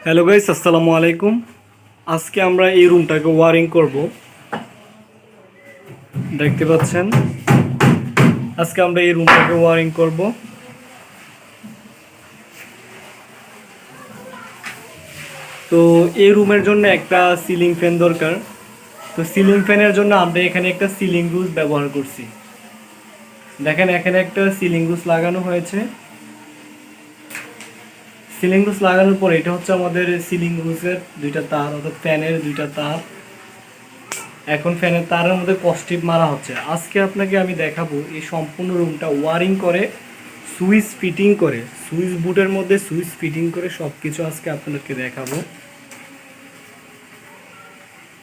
Hello guys, আসসালামু আলাইকুম। আজকে আমরা এই রুমটাকে ওয়ারিং করব। দেখতে পাচ্ছেন, আজকে আমরা এই রুমটাকে ওয়ারিং করব। তো এই রুমের জন্য একটা সিলিং ফ্যান দরকার। তো সিলিং ফ্যানের জন্য আমরা এখানে একটা সিলিং রুজ ব্যবহার করছি। দেখেন, এখানে একটা সিলিং রুজ লাগানো হয়েছে। সিলিং রুজ লাগানোর পর এটা হচ্ছে আমাদের সিলিং রুজের দুইটা তার, অর্থাৎ ফ্যানের দুইটা তার। এখন ফ্যানের তারের মধ্যে কস্টিপ মারা হচ্ছে। আজকে আপনাকে আমি দেখাবো এই সম্পূর্ণ রুমটা ওয়ারিং করে, সুইচ ফিটিং করে, সুইচ বুটের মধ্যে সুইচ ফিটিং করে সব কিছু আজকে আপনাদেরকে দেখাবো।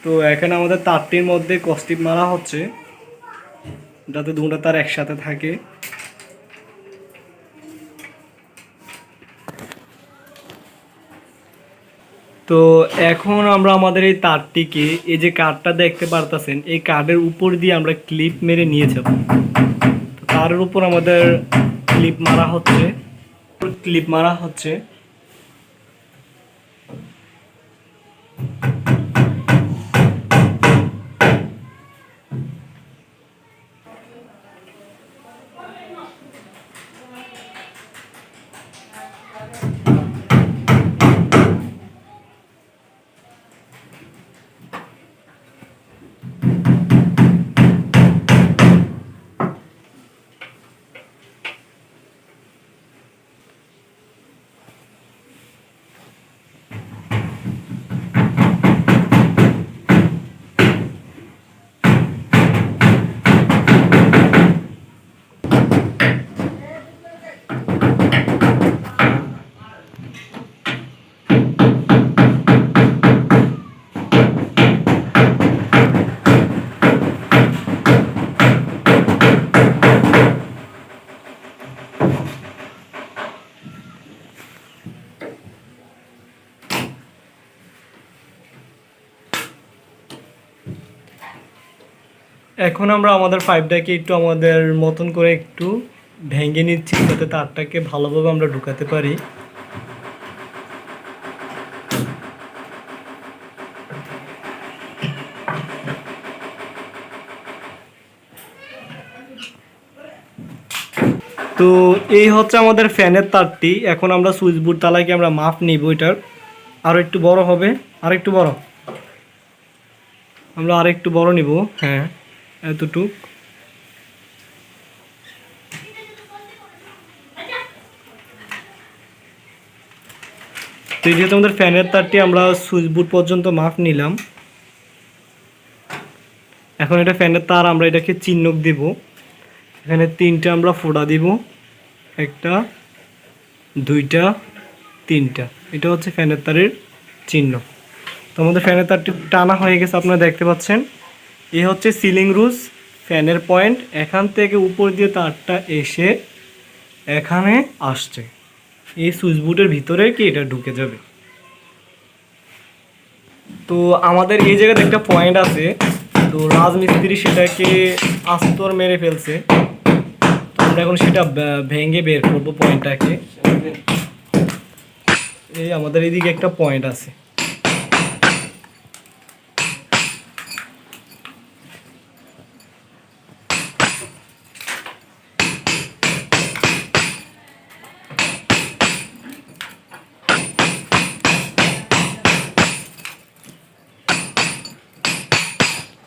তো এখানে আমাদের তারটির মধ্যে কস্টিপ মারা হচ্ছে যাতে দুটো তার একসাথে থাকে। তো এখন আমরা আমাদের এই তারটিকে, এই যে কার্ডটা দেখতে পারতেছেন, এই কার্ডের উপর দিয়ে আমরা ক্লিপ মেরে নিয়ে যাব। তারের উপর আমাদের ক্লিপ মারা হচ্ছে। এখন আমরা আমাদের পাইপটাকে একটু আমাদের মতন করে একটু ভেঙে নিচ্ছি যাতে তারটাকে ভালোভাবে আমরা ঢুকাতে পারি। তো এই হচ্ছে আমাদের ফ্যানের তারটি। এখন আমরা সুইচ বোর্ড তালাকে আমরা মাপ নিব, এটার আরও একটু বড় হবে, আরেকটু বড়, আমরা আরেকটু বড় নিব। হ্যাঁ, এতটুক। তো এই যেহেতু আমাদের ফ্যানের তারটি আমরা সুইচ বোর্ড পর্যন্ত মাপ নিলাম, এখন এটা ফ্যানের তার, আমরা এটাকে চিহ্নক দিব। এখানে 3টা আমরা ফোঁটা দিব, 1টা 2টা 3টা। এটা হচ্ছে ফ্যানের তারের চিহ্ন। তো আমাদের ফ্যানের তারটি টানা হয়ে গেছে, আপনারা দেখতে পাচ্ছেন। এই হচ্ছে সিলিং রুজ, ফ্যানের পয়েন্ট। এখান থেকে উপর দিয়ে তারটা এসে এখানে আসছে, এই সুইচ বোর্ডের ভিতরে কি এটা ঢুকে যাবে। তো আমাদের এই জায়গাতে একটা পয়েন্ট আছে, তো রাজমিস্ত্রি সেটাকে আস্তর মেরে ফেলছে। তো আমরা এখন সেটা ভেঙে বের করবো পয়েন্টটাকে। এই আমাদের এইদিকে একটা পয়েন্ট আছে।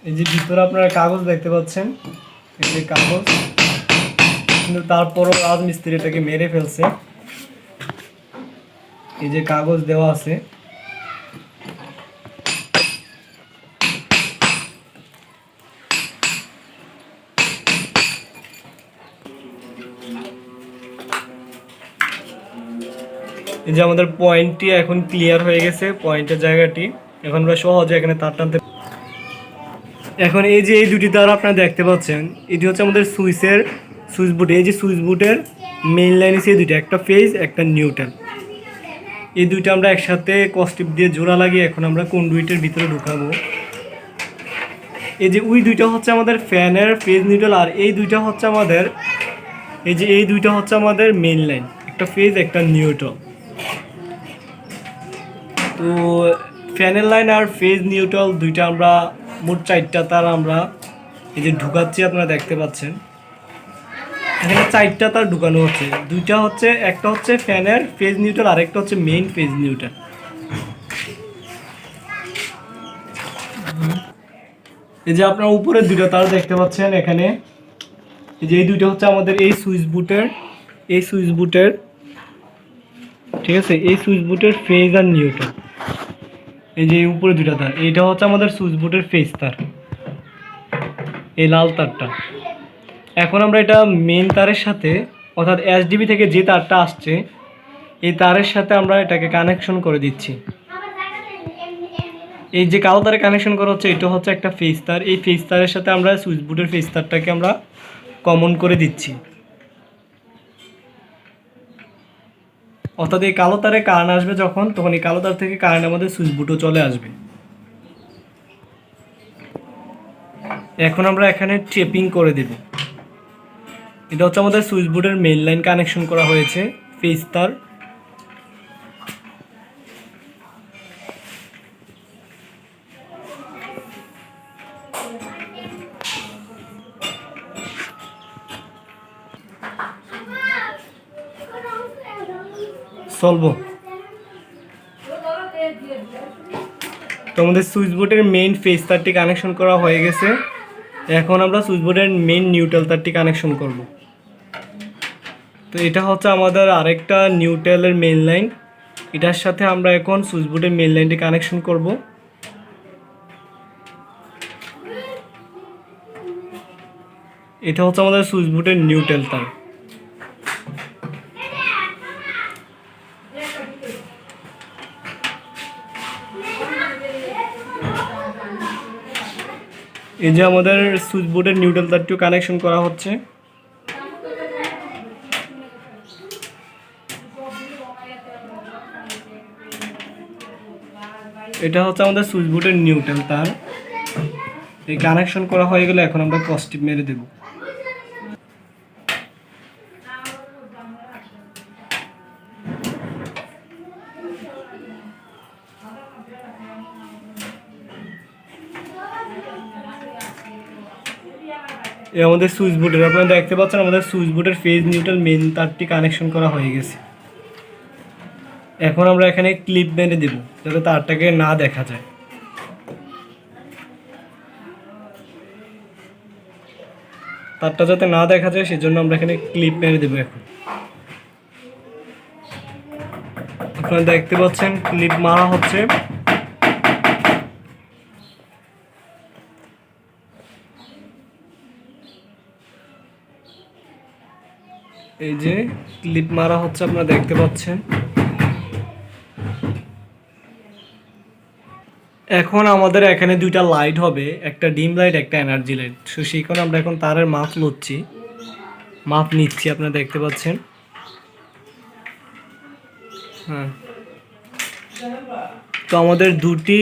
এই যে ভিতরে আপনারা কাগজ দেখতে পাচ্ছেন, এই যে কাগজ, কিন্তু তারপরও রাজমিস্ত্রি এটাকে মেরে ফেলছে। এই যে কাগজ দেওয়া আছে, এই যে আমাদের পয়েন্টটি এখন ক্লিয়ার হয়ে গেছে, পয়েন্টের জায়গাটি। এখন আমরা সহজে এখানে তার টানতে। এখন এই যে এই দুটি তার আপনারা দেখতে পাচ্ছেন, এটি হচ্ছে আমাদের সুইচ বোর্ড। এই যে সুইচ বোর্ডের মেইন লাইন আছে এই দুইটা, একটা ফেজ একটা নিউট্রাল। এই দুইটা আমরা একসাথে কস্টিপ দিয়ে জোড়া লাগিয়ে এখন আমরা কন্ডুইটের ভিতরে ঢুকাবো। এই যে ওই দুইটা হচ্ছে আমাদের ফ্যানের ফেজ নিউট্রাল, আর এই দুইটা হচ্ছে আমাদের, এই যে এই দুইটা হচ্ছে আমাদের মেইন লাইন, একটা ফেজ একটা নিউট্রাল। তো ফ্যানের লাইন আর ফেজ নিউট্রাল দুইটা আমরা মোট 4টা তার আমরা এই যে ঢুকাচ্ছি, আপনারা দেখতে পাচ্ছেন এখানে 4টা তার ঢুকানো হচ্ছে। দুইটা হচ্ছে, একটা হচ্ছে ফ্যানের ফেজ নিউট্রাল আর একটা হচ্ছে মেইন ফেজ নিউট্রাল। এই যে আপনারা উপরে দুইটা তার দেখতে পাচ্ছেন এখানে, এই যে এই দুইটা হচ্ছে আমাদের এই সুইচ বুটের ঠিক আছে, এই সুইচ বুটের ফেজ আর নিউট্রাল। এই যে উপরে দুইটা তার, এইটা হচ্ছে আমাদের সুইচ বুটের ফেজ তার, এই লাল তারটা। এখন আমরা এটা মেইন তারের সাথে, অর্থাৎ এসডিবি থেকে যে তারটা আসছে এই তারের সাথে আমরা এটাকে কানেকশন করে দিচ্ছি। এই যে কালো তারে কানেকশন করা হচ্ছে এটা হচ্ছে একটা ফেজ তার, এই ফেজ তারের সাথে আমরা সুইচ বোর্ডের ফেজ তারটাকে আমরা কমন করে দিচ্ছি। অর্থাৎ এই কালো তারে কারেন্ট আসবে যখন, তখন এই কালো তার থেকে কারেন্ট আমাদের সুইচ বোর্ডও চলে আসবে। এখন আমরা এখানে টেপিং করে দেব। এটা হচ্ছে আমাদের সুইচ বোর্ডের মেইন লাইন কানেকশন করা হয়েছে ফেজ তার। সলভো তো আমাদের সুইচ বোর্ডের মেইন ফেজ তারটি কানেকশন করা হয়ে গেছে। এখন আমরা সুইচ বোর্ডের মেইন নিউট্রাল তারটি কানেকশন করব। তো এটা হচ্ছে আমাদের আরেকটা নিউট্রালের মেইন লাইন, এটার সাথে আমরা এখন সুইচ বোর্ডের মেইন লাইনটি কানেকশন করব। এটা হচ্ছে আমাদের সুইচ বোর্ডের নিউট্রাল তার। এই যে আমাদের সুইচ বোর্ডের নিউট্রাল তারটিও কানেকশন করা হচ্ছে। এটা হচ্ছে আমাদের সুইচ বোর্ডের নিউট্রাল তার। এই কানেকশন করা হয়ে গেলে এখন আমরা কস্টিপ মেরে দেব। এই আমাদের সুইচ বোর্ডের, আপনারা দেখতে পাচ্ছেন আমাদের সুইচ বোর্ডের ফেজ নিউট্রাল মেইন তারটি কানেকশন করা হয়ে গেছে। এখন আমরা এখানে ক্লিপ মেরে দেব যাতে তারটাকে না দেখা যায়। তারটা যাতে না দেখা যায় সেজন্য আমরা এখানে ক্লিপ মেরে দেব। এখন আপনারা দেখতে পাচ্ছেন ক্লিপ মারা হচ্ছে। এই যে ক্লিপ মারা হচ্ছে, আপনারা দেখতে পাচ্ছেন। এখন আমাদের এখানে দুইটা লাইট হবে, একটা ডিম লাইট একটা এনার্জি লাইট। তো সেই কারণে আমরা এখন তারের মাপ নিচ্ছি, আপনারা দেখতে পাচ্ছেন। হ্যাঁ, তো আমাদের দুটি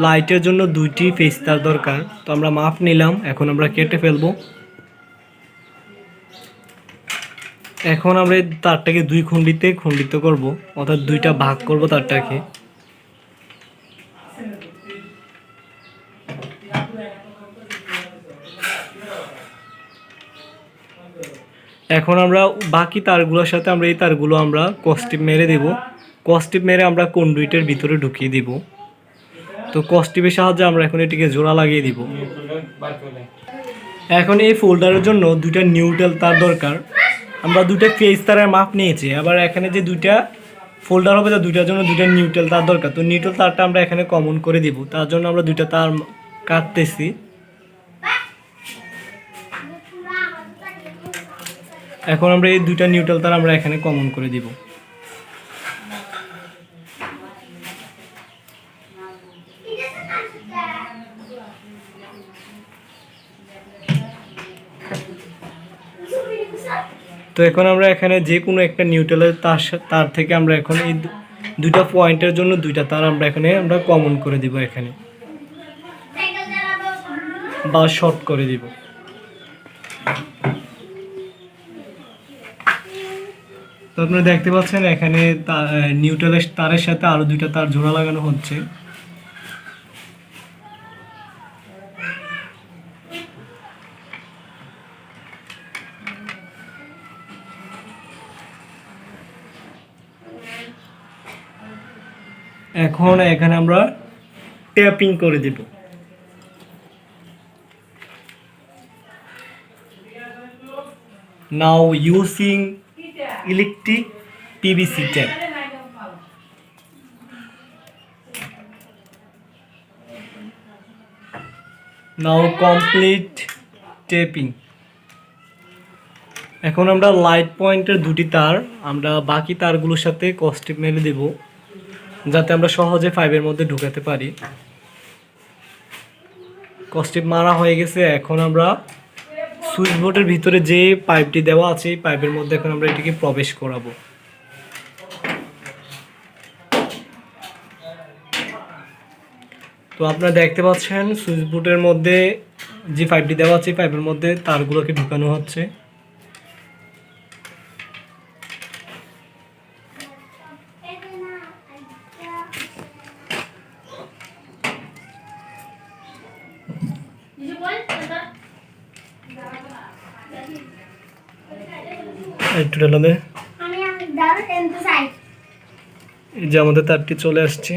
লাইটের জন্য দুইটি ফেজ তার দরকার। তো আমরা মাপ নিলাম, এখন আমরা কেটে ফেলবো। এখন আমরা এই তারটাকে দুই খণ্ডিত করব, অর্থাৎ দুইটা ভাগ করব তারটাকে। এখন আমরা বাকি তারগুলোর সাথে আমরা এই তারগুলো আমরা কস্টিপ মেরে দেব। কস্টিপ মেরে আমরা কন্ডুইটের ভিতরে ঢুকিয়ে দিব। তো কস্টিপের সাহায্যে আমরা এখন এটিকে জোড়া লাগিয়ে দিব। এখন এই ফোল্ডারের জন্য দুইটা নিউট্রাল তার দরকার। আমরা দুইটা ফেজ তারের মাপ নিয়েছি, আবার এখানে যে দুইটা ফোল্ডার হবে, দুইটার জন্য দুইটা নিউট্রাল তার দরকার। তো নিউট্রাল তারটা আমরা এখানে কমন করে দিব, তার জন্য আমরা দুইটা তার কাটতেছি। এখন আমরা এই দুইটা নিউট্রাল তার আমরা এখানে কমন করে দিব। তো এখন আমরা এখানে যে কোনো একটা নিউট্রালের তার থেকে আমরা এখন এই দুইটা পয়েন্টের জন্য দুইটা তার আমরা এখানে আমরা কমন করে দিব, এখানে বা শর্ট করে দিব। তো আপনারা দেখতে পাচ্ছেন এখানে নিউট্রালের তারের সাথে আরও দুইটা তার জোড়া লাগানো হচ্ছে। এখন এখানে আমরা ট্যাপিং করে দেব। নাও ইউজিং ইলেকট্রিক পিভিসি ট্যাপ। নাও কমপ্লিট ট্যাপিং। এখন আমরা লাইট পয়েন্টের দুটি তার আমরা বাকি তারগুলোর সাথে কস্টেপ মেলে দেব, যাতে আমরা সহজে পাইপের মধ্যে ঢুকাতে পারি। কস্টেপ মারা হয়ে গেছে। এখন আমরা সুইচ বোর্ডের ভিতরে যে পাইপটি দেওয়া আছে এই পাইপের মধ্যে এখন আমরা এটিকে প্রবেশ করাবো। তো আপনারা দেখতে পাচ্ছেন সুইচ বোর্ডের মধ্যে যে পাইপটি দেওয়া আছে পাইপের মধ্যে তারগুলোকে ঢুকানো হচ্ছে। একটু ঢালালে এই যে আমাদের তারটি চলে আসছে।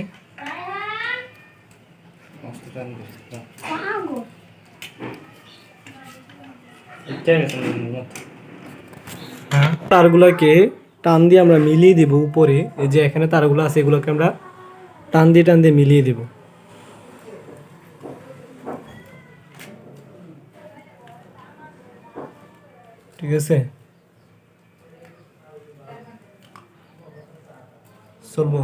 তারগুলোকে টান দিয়ে আমরা মিলিয়ে দেব উপরে। এই যে এখানে তারগুলো আছে এগুলোকে আমরা টান দিয়ে মিলিয়ে দেব। ঠিক আছে, চলবো।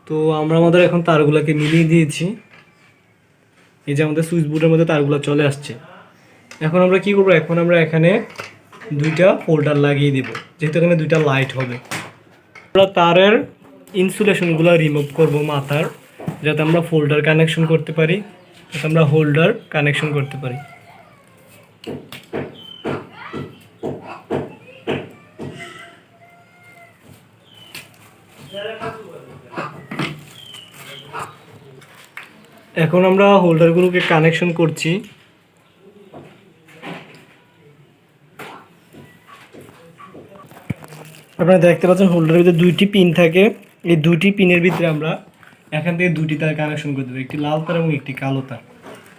তো আমরা আমাদের এখন তারগুলোকে মিলিয়ে দিয়েছি। এই যে আমাদের সুইচ বোর্ডের মধ্যে তারগুলো চলে আসছে। এখন আমরা কি করবো, এখন আমরা এখানে দুইটা হোল্ডার লাগিয়ে দিব, যেহেতু এখানে দুইটা লাইট হবে। আমরা তারের ইনসুলেশনগুলো রিমুভ করব মাথার, যাতে আমরা ফোল্ডার কানেকশন করতে পারি, যাতে আমরা হোল্ডার কানেকশন করতে পারি। এখন আমরা হোল্ডারগুলোকে কানেকশন করছি। আপনারা দেখতে পাচ্ছেন হোল্ডারের ভিতরে দুইটি পিন থাকে। এই দুইটি পিনের ভিতরে আমরা এখান থেকে দুটি তার কানেকশন করে দেবো, একটি লাল তার এবং একটি কালো তার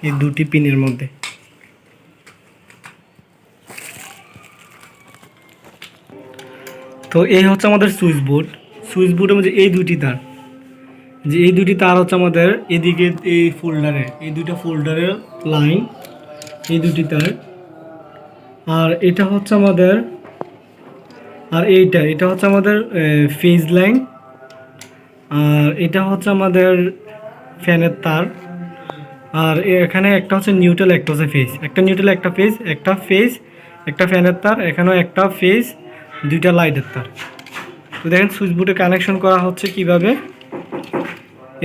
এই দুটি পিনের মধ্যে। তো এই হচ্ছে আমাদের সুইচ বোর্ড। সুইচ বোর্ডের মধ্যে এই দুটি তার, যে এই দুটি তার হচ্ছে আমাদের এদিকে এই ফোল্ডারের, এই দুটো ফোল্ডারের লাইন, এই দুটি তার। আর এটা হচ্ছে আমাদের, আর এটা হচ্ছে আমাদের ফেজ লাইন। আর এটা হচ্ছে আমাদের ফ্যানের তার। আর এখানে একটা হচ্ছে নিউট্রাল, একটা হচ্ছে ফেজ, একটা নিউট্রাল একটা ফেজ, একটা ফ্যানের তার, এখানেও একটা ফেজ, দুইটা লাইটের তার। তো দেখেন সুইচ বোর্ডে কানেকশন করা হচ্ছে কিভাবে।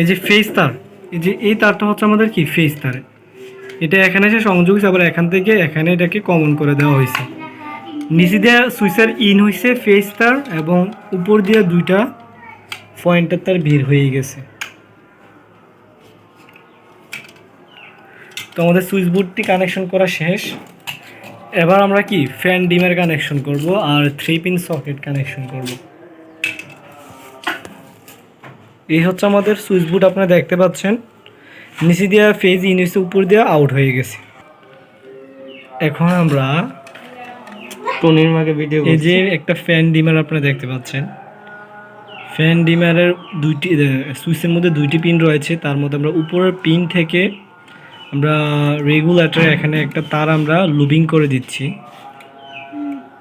এই যে ফেজ তার, এই যে এই তারটা হচ্ছে আমাদের কি ফেজ তার, এটা এখানে এসে সংযোগ হয়েছে, আবার এখান থেকে এখানে এটাকে কমন করে দেওয়া হয়েছে। নিচে দিয়ে সুইচের ইন হয়েছে ফেজ তার, এবং উপর দিয়ে দুইটা পয়েন্টার তার বের হয়ে গেছে। তো আমাদের সুইচ বোর্ডটি কানেকশন করা শেষ। এবার আমরা কি ফ্যান ডিমের কানেকশন করব আর 3 পিন সকেট কানেকশন করব। এই হচ্ছে আমাদের সুইচ বোর্ড। আপনারা দেখতে পাচ্ছেন নিচে দিয়ে ফেজ ইন হয়েছে, উপর দিয়ে আউট হয়ে গেছে। এখন আমরা টনির মাকে ভিডিও, এই যে একটা ফ্যান ডিমার আপনারা দেখতে পাচ্ছেন। ফ্যান ডিমারের দুইটি সুইচের মধ্যে দুইটি পিন রয়েছে, তার মধ্যে আমরা উপরের পিন থেকে আমরা রেগুলেটর এখানে একটা তার আমরা লুবিং করে দিচ্ছি।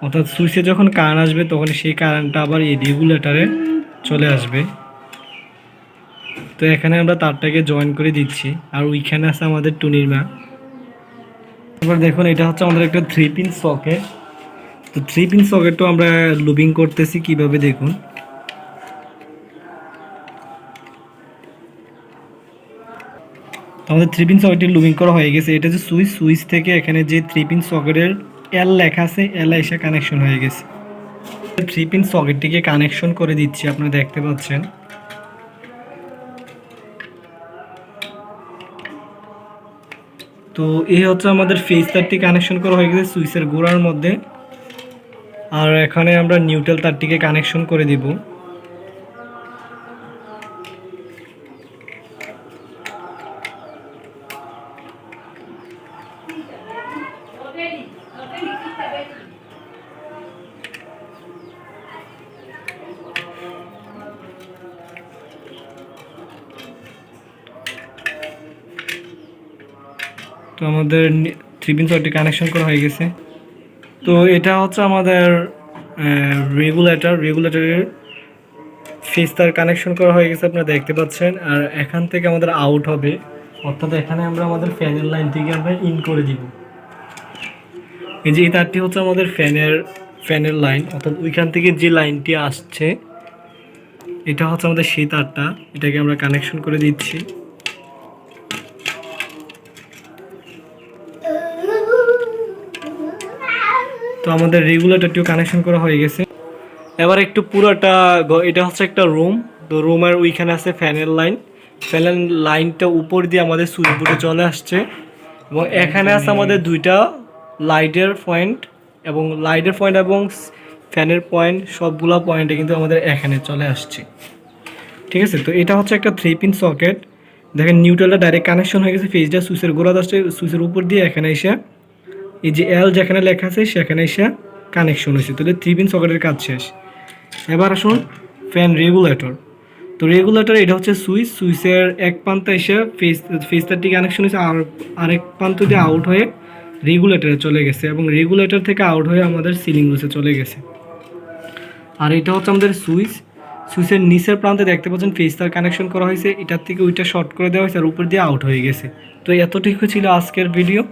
অর্থাৎ সুইচে যখন কারেন্ট আসবে তখন সেই কারেন্টটা আবার এই রেগুলেটরে চলে আসবে। তো এখানে আমরা তারটাকে জয়েন করে দিচ্ছি। আর ওইখানে আছে আমাদের টুনির মা। এবার দেখুন এটা হচ্ছে আমাদের একটা 3 পিন সকেট। তো 3 পিন সকেটও আমরা লুবিং করতেছি কিভাবে দেখুন। তো আমাদের 3 পিন সকেটটি লুবিং করা হয়ে গেছে। এটা যে সুইচ থেকে এখানে যে 3 পিন সকেটের এল লেখা আছে, এল এসে কানেকশন হয়ে গেছে। 3 পিন সকেটটিকে কানেকশন করে দিচ্ছি, আপনারা দেখতে পাচ্ছেন। তো এই হচ্ছে আমাদের ফেজ তারটি কানেকশন করা হয়ে গেছে সুইচের গোড়ার মধ্যে। আর এখানে আমরা নিউট্রাল তারটিকে কানেকশন করে দিব। তো আমাদের 3 পিন সকেটটি কানেকশন করা হয়ে গেছে। তো এটা হচ্ছে আমাদের রেগুলেটরের ফেজ তার কানেকশন করা হয়ে গেছে, আপনারা দেখতে পাচ্ছেন। আর এখান থেকে আমাদের আউট হবে, অর্থাৎ এখানে আমরা আমাদের ফ্যানের লাইন থেকে আমরা ইন করে দিব। এই যে এই তারটি হচ্ছে আমাদের ফ্যানের লাইন, অর্থাৎ ওইখান থেকে যে লাইনটি আসছে এটা হচ্ছে আমাদের সেই তারটা, এটাকে আমরা কানেকশন করে দিচ্ছি। তো আমাদের রেগুলেটরটিও কানেকশন করা হয়ে গেছে। এবার একটু পুরোটা, এটা হচ্ছে একটা রুম। তো রুমের ওইখানে আছে ফ্যানের লাইনটা উপর দিয়ে আমাদের সুইচ বোর্ডে চলে আসছে, এবং এখানে আছে আমাদের দুইটা লাইটের পয়েন্ট এবং ফ্যানের পয়েন্ট, সবগুলা পয়েন্টে কিন্তু আমাদের এখানে চলে আসছে। ঠিক আছে, তো এটা হচ্ছে একটা 3 পিন সকেট। দেখেন নিউট্রালটা ডাইরেক্ট কানেকশন হয়ে গেছে, ফেজটা সুইচের গোড়া আসছে, সুইচের উপর দিয়ে এখানে এসে এই যে এল যেখানে লেখা আছে সেখানে এসে কানেকশন হয়েছে। তাহলে 3 পিন সকেটের কাজ শেষ। এবার আসুন ফ্যান রেগুলেটর। তো রেগুলেটর এটা হচ্ছে সুইচের এক প্রান্তে এসে ফেজ তারটি কানেকশন হয়েছে, আর আরেক প্রান্ত দিয়ে আউট হয়ে রেগুলেটরে চলে গেছে, এবং রেগুলেটর থেকে আউট হয়ে আমাদের সিলিং রুসে চলে গেছে। আর এটা হচ্ছে আমাদের সুইচের নিচের প্রান্তে দেখতে পাচ্ছেন ফেজ তার কানেকশন করা হয়েছে, এটার থেকে ওইটা শর্ট করে দেওয়া হয়েছে আর উপর দিয়ে আউট হয়ে গেছে। তো এতটুকু ছিল আজকের ভিডিও।